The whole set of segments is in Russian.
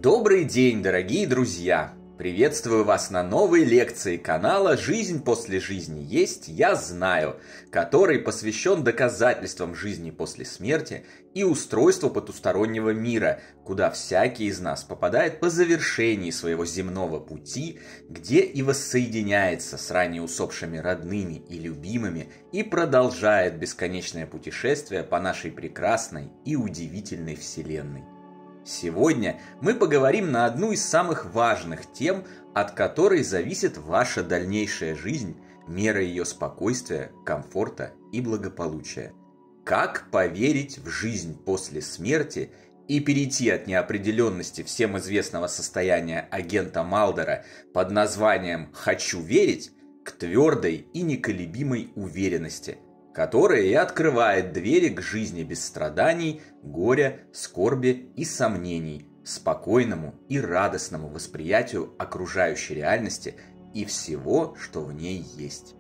Добрый день, дорогие друзья! Приветствую вас на новой лекции канала «Жизнь после жизни есть, я знаю», который посвящен доказательствам жизни после смерти и устройству потустороннего мира, куда всякий из нас попадает по завершении своего земного пути, где и воссоединяется с ранее усопшими родными и любимыми и продолжает бесконечное путешествие по нашей прекрасной и удивительной вселенной. Сегодня мы поговорим на одну из самых важных тем, от которой зависит ваша дальнейшая жизнь, мера ее спокойствия, комфорта и благополучия. Как поверить в жизнь после смерти и перейти от неопределенности всем известного состояния агента Малдера под названием «хочу верить» к твердой и неколебимой уверенности, которая и открывает двери к жизни без страданий, горя, скорби и сомнений, спокойному и радостному восприятию окружающей реальности и всего, что в ней есть.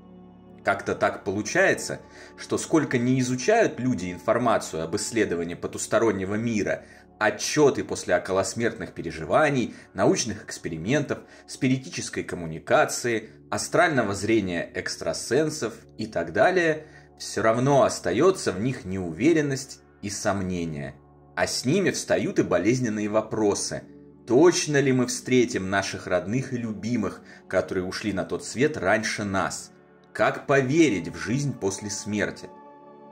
Как-то так получается, что сколько не изучают люди информацию об исследовании потустороннего мира, отчеты после околосмертных переживаний, научных экспериментов, спиритической коммуникации, астрального зрения экстрасенсов и так далее – все равно остается в них неуверенность и сомнения. А с ними встают и болезненные вопросы. Точно ли мы встретим наших родных и любимых, которые ушли на тот свет раньше нас? Как поверить в жизнь после смерти?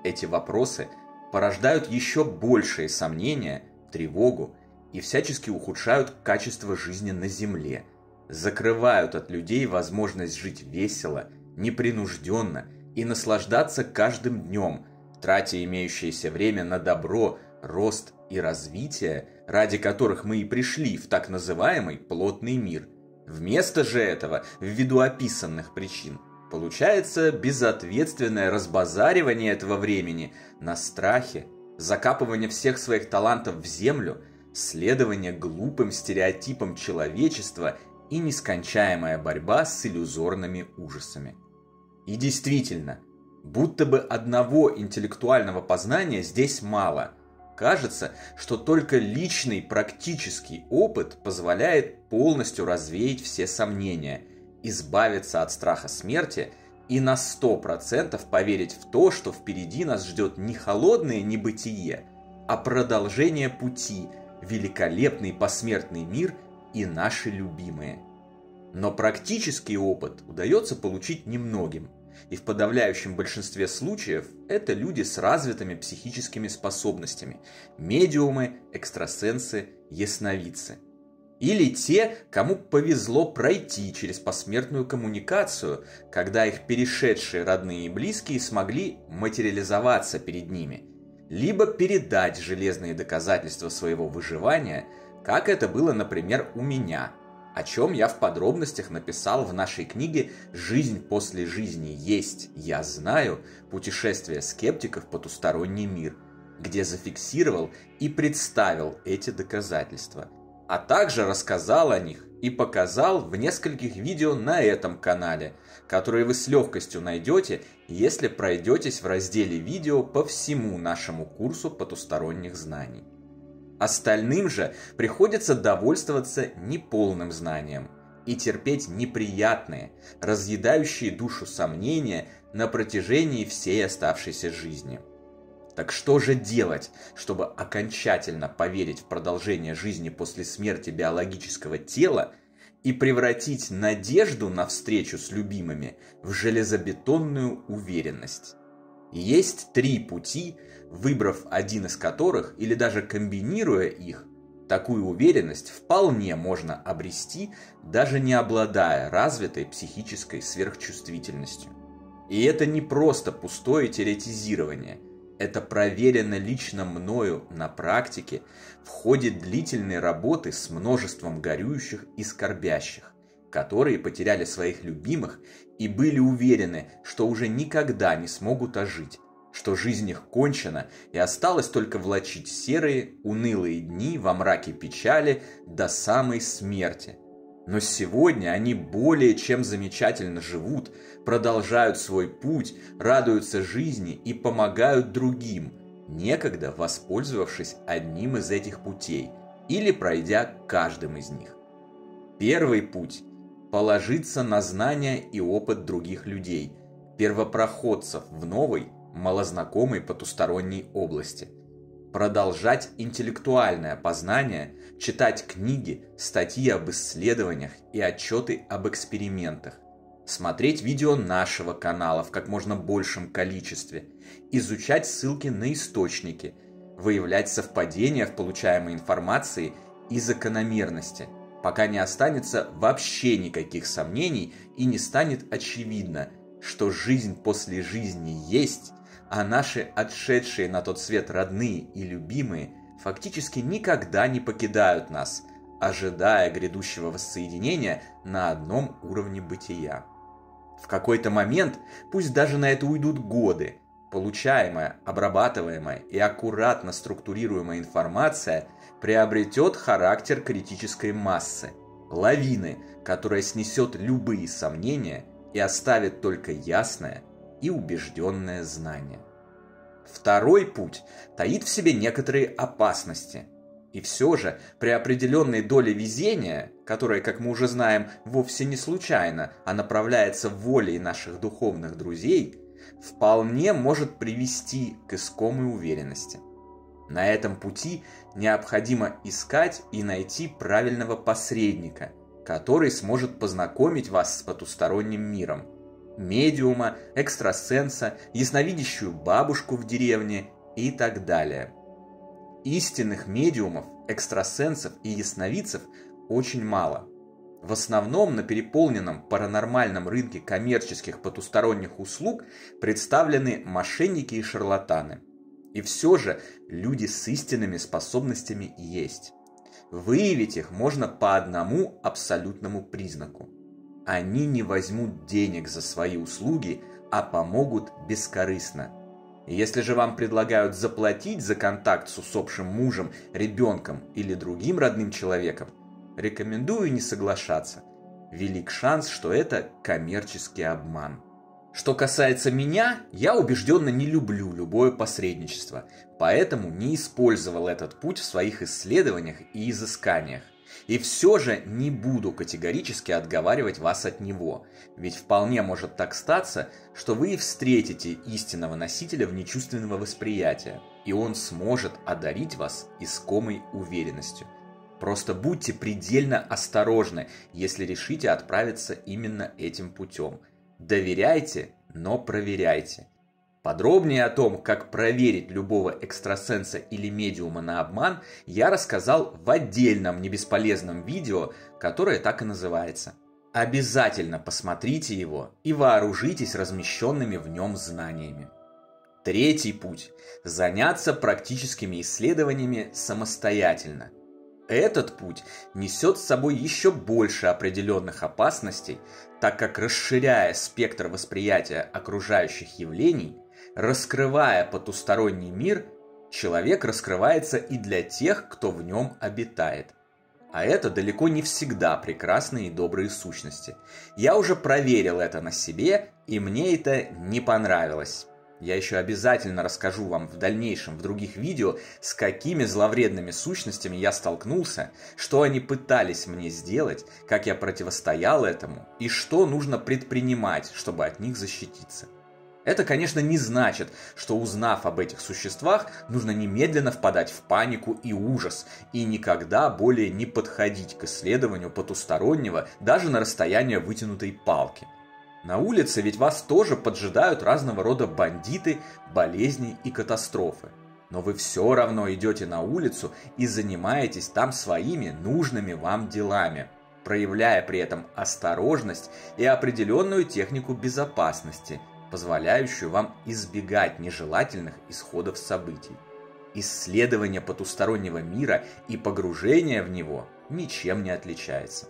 Эти вопросы порождают еще большие сомнения, тревогу и всячески ухудшают качество жизни на Земле, закрывают от людей возможность жить весело, непринужденно и наслаждаться каждым днем, тратя имеющееся время на добро, рост и развитие, ради которых мы и пришли в так называемый плотный мир. Вместо же этого, ввиду описанных причин, получается безответственное разбазаривание этого времени на страхе, закапывание всех своих талантов в землю, следование глупым стереотипам человечества и нескончаемая борьба с иллюзорными ужасами. И действительно, будто бы одного интеллектуального познания здесь мало. Кажется, что только личный практический опыт позволяет полностью развеять все сомнения, избавиться от страха смерти и на 100% поверить в то, что впереди нас ждет не холодное небытие, а продолжение пути, великолепный посмертный мир и наши любимые. Но практический опыт удается получить немногим, и в подавляющем большинстве случаев это люди с развитыми психическими способностями, медиумы, экстрасенсы, ясновидцы. Или те, кому повезло пройти через посмертную коммуникацию, когда их перешедшие родные и близкие смогли материализоваться перед ними, либо передать железные доказательства своего выживания, как это было, например, у меня, о чем я в подробностях написал в нашей книге «Жизнь после жизни есть, я знаю. Путешествие скептиков в потусторонний мир», где зафиксировал и представил эти доказательства, а также рассказал о них и показал в нескольких видео на этом канале, которые вы с легкостью найдете, если пройдетесь в разделе видео по всему нашему курсу потусторонних знаний. Остальным же приходится довольствоваться неполным знанием и терпеть неприятные, разъедающие душу сомнения на протяжении всей оставшейся жизни. Так что же делать, чтобы окончательно поверить в продолжение жизни после смерти биологического тела и превратить надежду на встречу с любимыми в железобетонную уверенность? Есть 3 пути, выбрав один из которых или даже комбинируя их, такую уверенность вполне можно обрести, даже не обладая развитой психической сверхчувствительностью. И это не просто пустое теоретизирование, это проверено лично мною на практике в ходе длительной работы с множеством горюющих и скорбящих, которые потеряли своих любимых и были уверены, что уже никогда не смогут ожить, что жизнь их кончена и осталось только влачить серые, унылые дни во мраке печали до самой смерти. Но сегодня они более чем замечательно живут, продолжают свой путь, радуются жизни и помогают другим, некогда воспользовавшись одним из этих путей, или пройдя каждым из них. Первый путь – положиться на знания и опыт других людей, первопроходцев в новой, малознакомой потусторонней области. Продолжать интеллектуальное познание, читать книги, статьи об исследованиях и отчеты об экспериментах, смотреть видео нашего канала в как можно большем количестве, изучать ссылки на источники, выявлять совпадения в получаемой информации и закономерности, пока не останется вообще никаких сомнений и не станет очевидно, что жизнь после жизни есть, а наши отшедшие на тот свет родные и любимые фактически никогда не покидают нас, ожидая грядущего воссоединения на одном уровне бытия. В какой-то момент, пусть даже на это уйдут годы, получаемая, обрабатываемая и аккуратно структурируемая информация приобретет характер критической массы, лавины, которая снесет любые сомнения и оставит только ясное и убежденное знание. Второй путь таит в себе некоторые опасности. И все же, при определенной доле везения, которая, как мы уже знаем, вовсе не случайно, а направляется волей наших духовных друзей, вполне может привести к искомой уверенности. На этом пути необходимо искать и найти правильного посредника, который сможет познакомить вас с потусторонним миром. Медиума, экстрасенса, ясновидящую бабушку в деревне и так далее. Истинных медиумов, экстрасенсов и ясновидцев очень мало. В основном на переполненном паранормальном рынке коммерческих потусторонних услуг представлены мошенники и шарлатаны. И все же люди с истинными способностями есть. Выявить их можно по одному абсолютному признаку. Они не возьмут денег за свои услуги, а помогут бескорыстно. Если же вам предлагают заплатить за контакт с усопшим мужем, ребенком или другим родным человеком, рекомендую не соглашаться. Велик шанс, что это коммерческий обман. Что касается меня, я убежденно не люблю любое посредничество, поэтому не использовал этот путь в своих исследованиях и изысканиях. И все же не буду категорически отговаривать вас от него, ведь вполне может так статься, что вы встретите истинного носителя внечувственного восприятия, и он сможет одарить вас искомой уверенностью. Просто будьте предельно осторожны, если решите отправиться именно этим путем. Доверяйте, но проверяйте. Подробнее о том, как проверить любого экстрасенса или медиума на обман, я рассказал в отдельном небесполезном видео, которое так и называется. Обязательно посмотрите его и вооружитесь размещенными в нем знаниями. Третий путь – заняться практическими исследованиями самостоятельно. Этот путь несет с собой еще больше определенных опасностей, так как, расширяя спектр восприятия окружающих явлений, раскрывая потусторонний мир, человек раскрывается и для тех, кто в нем обитает. А это далеко не всегда прекрасные и добрые сущности. Я уже проверил это на себе, и мне это не понравилось. Я еще обязательно расскажу вам в дальнейшем в других видео, с какими зловредными сущностями я столкнулся, что они пытались мне сделать, как я противостоял этому и что нужно предпринимать, чтобы от них защититься. Это, конечно, не значит, что, узнав об этих существах, нужно немедленно впадать в панику и ужас и никогда более не подходить к исследованию потустороннего даже на расстояние вытянутой палки. На улице ведь вас тоже поджидают разного рода бандиты, болезни и катастрофы. Но вы все равно идете на улицу и занимаетесь там своими нужными вам делами, проявляя при этом осторожность и определенную технику безопасности, позволяющую вам избегать нежелательных исходов событий. Исследование потустороннего мира и погружение в него ничем не отличается.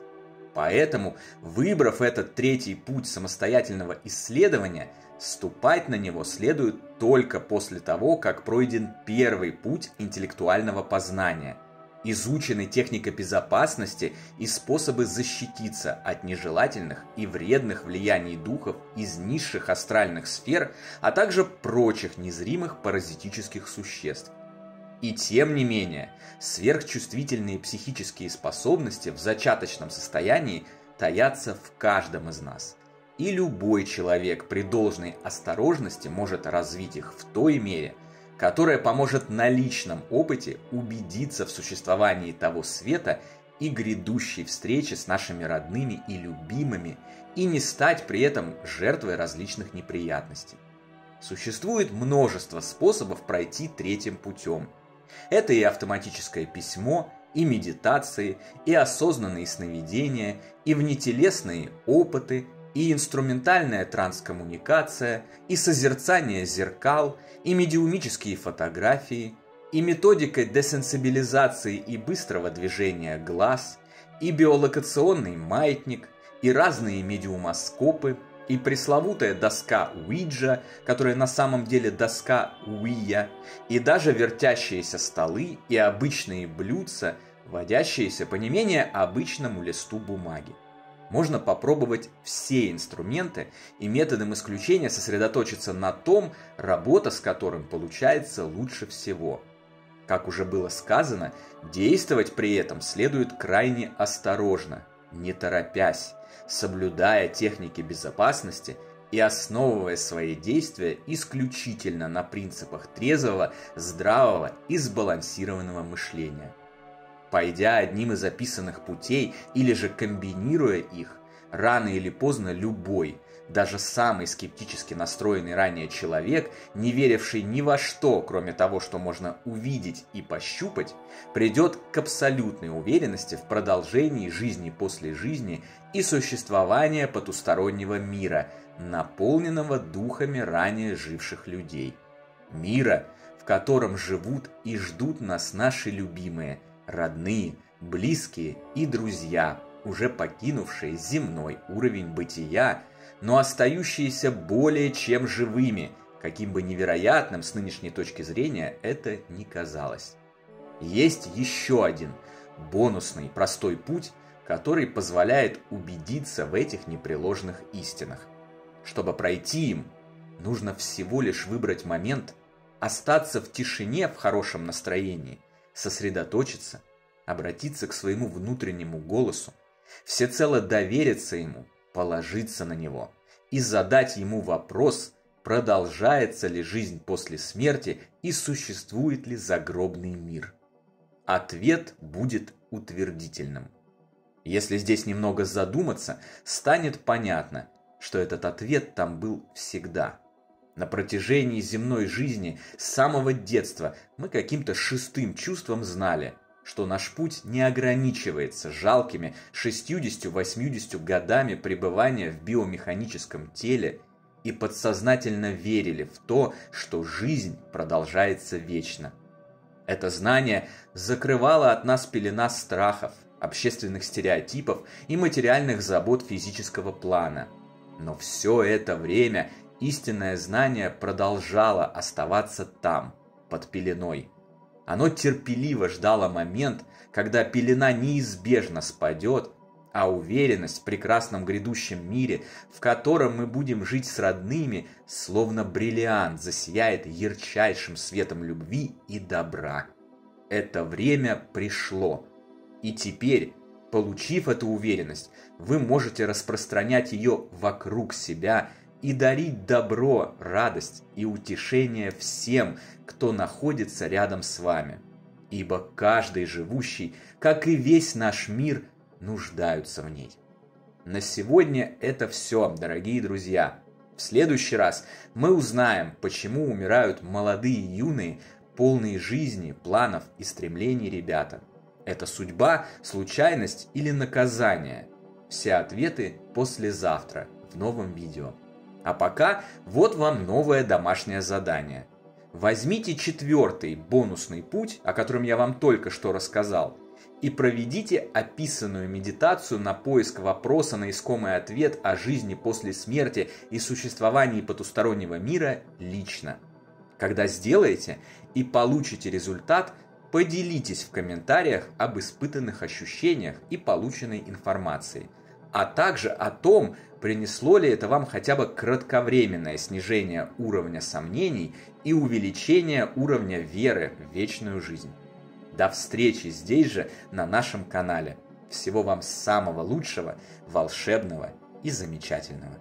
Поэтому, выбрав этот третий путь самостоятельного исследования, ступать на него следует только после того, как пройден первый путь интеллектуального познания, изучены техника безопасности и способы защититься от нежелательных и вредных влияний духов из низших астральных сфер, а также прочих незримых паразитических существ. И тем не менее, сверхчувствительные психические способности в зачаточном состоянии таятся в каждом из нас. И любой человек при должной осторожности может развить их в той мере, которая поможет на личном опыте убедиться в существовании того света и грядущей встречи с нашими родными и любимыми, и не стать при этом жертвой различных неприятностей. Существует множество способов пройти третьим путем. Это и автоматическое письмо, и медитации, и осознанные сновидения, и внетелесные опыты, и инструментальная транскоммуникация, и созерцание зеркал, и медиумические фотографии, и методика десенсибилизации и быстрого движения глаз, и биолокационный маятник, и разные медиумоскопы, и пресловутая доска Уиджа, которая на самом деле доска Уия, и даже вертящиеся столы и обычные блюдца, водящиеся по не менее обычному листу бумаги. Можно попробовать все инструменты и методом исключения сосредоточиться на том, работа с которым получается лучше всего. Как уже было сказано, действовать при этом следует крайне осторожно, не торопясь, соблюдая техники безопасности и основывая свои действия исключительно на принципах трезвого, здравого и сбалансированного мышления. Пойдя одним из описанных путей или же комбинируя их, рано или поздно любой, даже самый скептически настроенный ранее человек, не веривший ни во что, кроме того, что можно увидеть и пощупать, придет к абсолютной уверенности в продолжении жизни после жизни и существования потустороннего мира, наполненного духами ранее живших людей. Мира, в котором живут и ждут нас наши любимые, родные, близкие и друзья, уже покинувшие земной уровень бытия, но остающиеся более чем живыми, каким бы невероятным с нынешней точки зрения это ни казалось. Есть еще один бонусный простой путь, который позволяет убедиться в этих непреложных истинах. Чтобы пройти им, нужно всего лишь выбрать момент, остаться в тишине в хорошем настроении, сосредоточиться, обратиться к своему внутреннему голосу, всецело довериться ему, положиться на него и задать ему вопрос, продолжается ли жизнь после смерти и существует ли загробный мир. Ответ будет утвердительным. Если здесь немного задуматься, станет понятно, что этот ответ там был всегда. На протяжении земной жизни с самого детства мы каким-то шестым чувством знали, что наш путь не ограничивается жалкими 60-80 годами пребывания в биомеханическом теле, и подсознательно верили в то, что жизнь продолжается вечно. Это знание закрывало от нас пелена страхов, общественных стереотипов и материальных забот физического плана. Но все это время истинное знание продолжало оставаться там, под пеленой. Оно терпеливо ждало момент, когда пелена неизбежно спадет, а уверенность в прекрасном грядущем мире, в котором мы будем жить с родными, словно бриллиант, засияет ярчайшим светом любви и добра. Это время пришло, и теперь, получив эту уверенность, вы можете распространять ее вокруг себя и дарить добро, радость и утешение всем, кто находится рядом с вами. Ибо каждый живущий, как и весь наш мир, нуждаются в ней. На сегодня это все, дорогие друзья. В следующий раз мы узнаем, почему умирают молодые и юные, полные жизни, планов и стремлений ребята. Это судьба, случайность или наказание? Все ответы послезавтра в новом видео. А пока вот вам новое домашнее задание. Возьмите 4-й бонусный путь, о котором я вам только что рассказал, и проведите описанную медитацию на поиск вопроса на искомый ответ о жизни после смерти и существовании потустороннего мира лично. Когда сделаете и получите результат, поделитесь в комментариях об испытанных ощущениях и полученной информации. а также о том, принесло ли это вам хотя бы кратковременное снижение уровня сомнений и увеличение уровня веры в вечную жизнь. До встречи здесь же, на нашем канале. Всего вам самого лучшего, волшебного и замечательного.